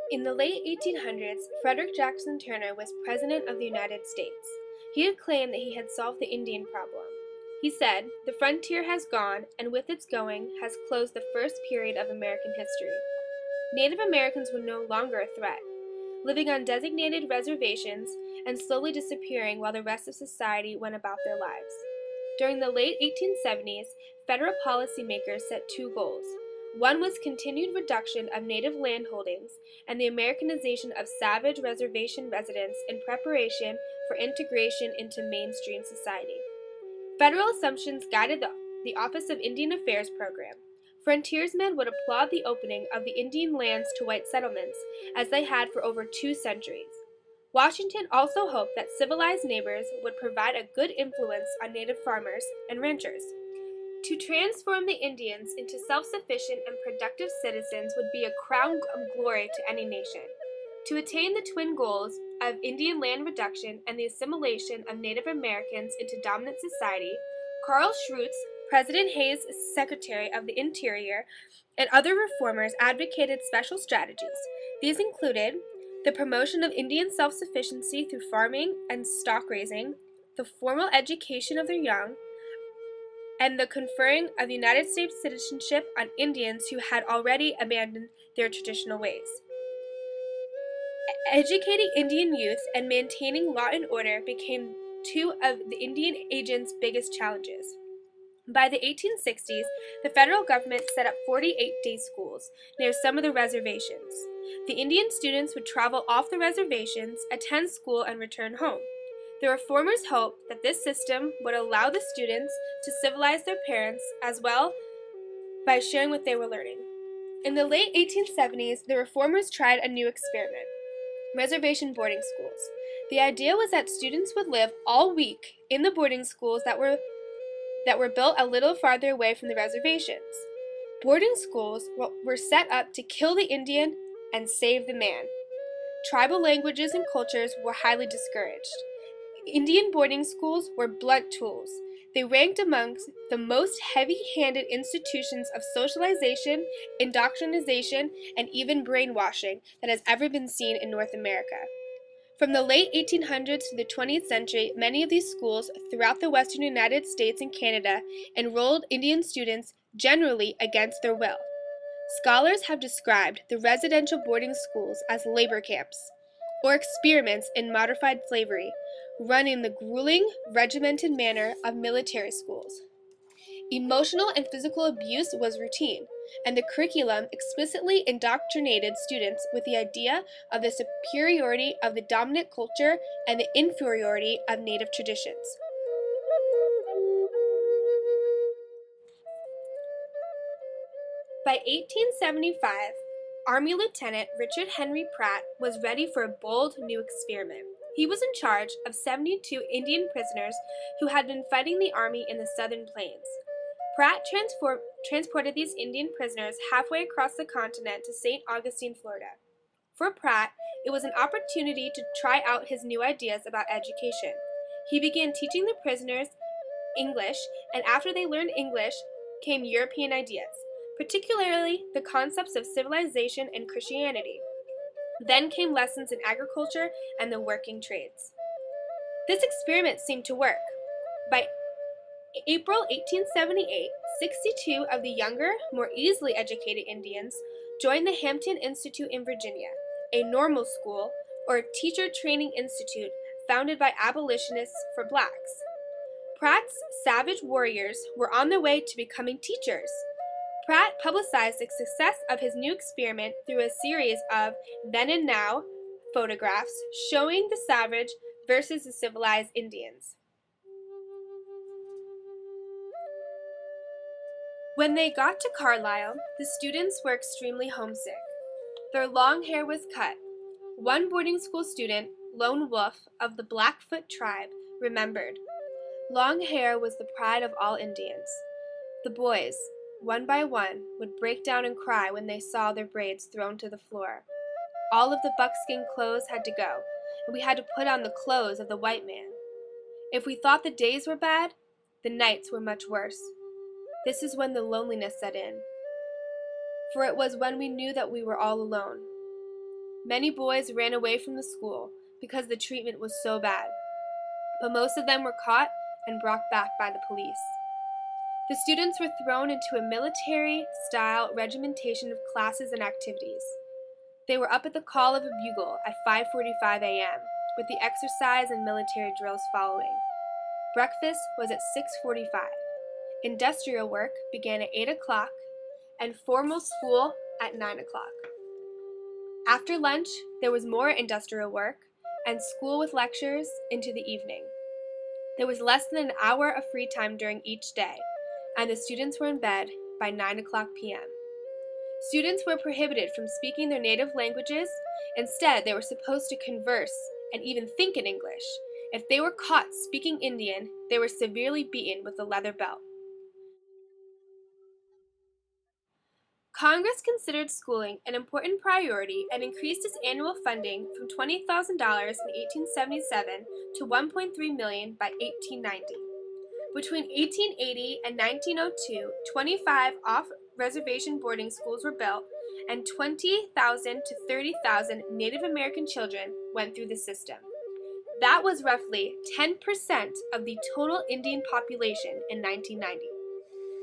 In the late 1800s, Frederick Jackson Turner was President of the United States. He had claimed that he had solved the Indian problem. He said, "The frontier has gone, and with its going has closed the first period of American history." Native Americans were no longer a threat, living on designated reservations and slowly disappearing while the rest of society went about their lives. During the late 1870s, federal policymakers set two goals. One was continued reduction of native land holdings and the Americanization of savage reservation residents in preparation for integration into mainstream society. Federal assumptions guided the Office of Indian Affairs program. Frontiersmen would applaud the opening of the Indian lands to white settlements, as they had for over 2 centuries. Washington also hoped that civilized neighbors would provide a good influence on native farmers and ranchers. To transform the Indians into self-sufficient and productive citizens would be a crown of glory to any nation. To attain the twin goals of Indian land reduction and the assimilation of Native Americans into dominant society, Carl Schurz, President Hayes' Secretary of the Interior, and other reformers advocated special strategies. These included the promotion of Indian self-sufficiency through farming and stock raising, the formal education of their young, and the conferring of United States citizenship on Indians who had already abandoned their traditional ways. Educating Indian youth and maintaining law and order became two of the Indian agents' biggest challenges. By the 1860s, the federal government set up 48-day schools near some of the reservations. The Indian students would travel off the reservations, attend school, and return home. The reformers hoped that this system would allow the students to civilize their parents as well by sharing what they were learning. In the late 1870s, the reformers tried a new experiment: reservation boarding schools. The idea was that students would live all week in the boarding schools that were built a little farther away from the reservations. Boarding schools were set up to kill the Indian and save the man. Tribal languages and cultures were highly discouraged. Indian boarding schools were blunt tools. They ranked amongst the most heavy-handed institutions of socialization, indoctrination, and even brainwashing that has ever been seen in North America. From the late 1800s to the 20th century, many of these schools throughout the western United States and Canada enrolled Indian students generally against their will. Scholars have described the residential boarding schools as labor camps, or experiments in modified slavery, run in the grueling, regimented manner of military schools. Emotional and physical abuse was routine, and the curriculum explicitly indoctrinated students with the idea of the superiority of the dominant culture and the inferiority of native traditions. By 1875, Army Lieutenant Richard Henry Pratt was ready for a bold new experiment. He was in charge of 72 Indian prisoners who had been fighting the Army in the Southern Plains. Pratt transported these Indian prisoners halfway across the continent to St. Augustine, Florida. For Pratt, it was an opportunity to try out his new ideas about education. He began teaching the prisoners English, and after they learned English came European ideas, particularly the concepts of civilization and Christianity. Then came lessons in agriculture and the working trades. This experiment seemed to work. By April 1878, 62 of the younger, more easily educated Indians joined the Hampton Institute in Virginia, a normal school or teacher training institute founded by abolitionists for blacks. Pratt's savage warriors were on their way to becoming teachers. Pratt publicized the success of his new experiment through a series of then and now photographs showing the savage versus the civilized Indians. When they got to Carlisle, the students were extremely homesick. Their long hair was cut. One boarding school student, Lone Wolf of the Blackfoot tribe, remembered, "Long hair was the pride of all Indians. The boys, one by one, would break down and cry when they saw their braids thrown to the floor. All of the buckskin clothes had to go, and we had to put on the clothes of the white man. If we thought the days were bad, the nights were much worse. This is when the loneliness set in, for it was when we knew that we were all alone. Many boys ran away from the school because the treatment was so bad, but most of them were caught and brought back by the police. The students were thrown into a military-style regimentation of classes and activities. They were up at the call of a bugle at 5:45 a.m., with the exercise and military drills following. Breakfast was at 6:45. Industrial work began at 8 o'clock, and formal school at 9 o'clock. After lunch, there was more industrial work, and school with lectures into the evening. There was less than an hour of free time during each day, and the students were in bed by 9 o'clock p.m. Students were prohibited from speaking their native languages. Instead, they were supposed to converse and even think in English. If they were caught speaking Indian, they were severely beaten with a leather belt. Congress considered schooling an important priority and increased its annual funding from $20,000 in 1877 to $1.3 million by 1890. Between 1880 and 1902, 25 off-reservation boarding schools were built, and 20,000 to 30,000 Native American children went through the system. That was roughly 10% of the total Indian population in 1990.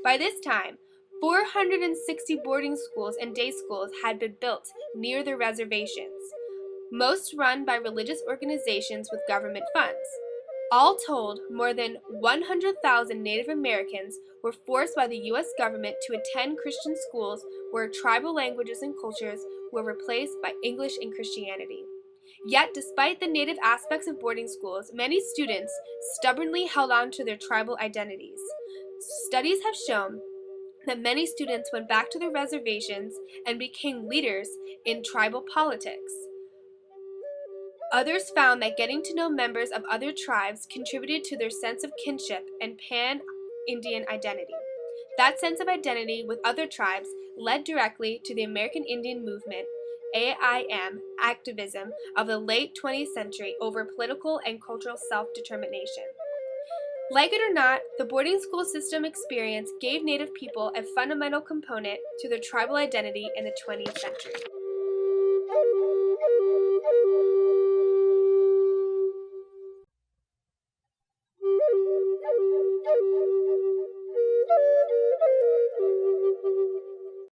By this time, 460 boarding schools and day schools had been built near the reservations, most run by religious organizations with government funds. All told, more than 100,000 Native Americans were forced by the U.S. government to attend Christian schools where tribal languages and cultures were replaced by English and Christianity. Yet, despite the Native aspects of boarding schools, many students stubbornly held on to their tribal identities. Studies have shown that many students went back to their reservations and became leaders in tribal politics. Others found that getting to know members of other tribes contributed to their sense of kinship and pan-Indian identity. That sense of identity with other tribes led directly to the American Indian Movement, AIM, activism of the late 20th century over political and cultural self-determination. Like it or not, the boarding school system experience gave Native people a fundamental component to their tribal identity in the 20th century.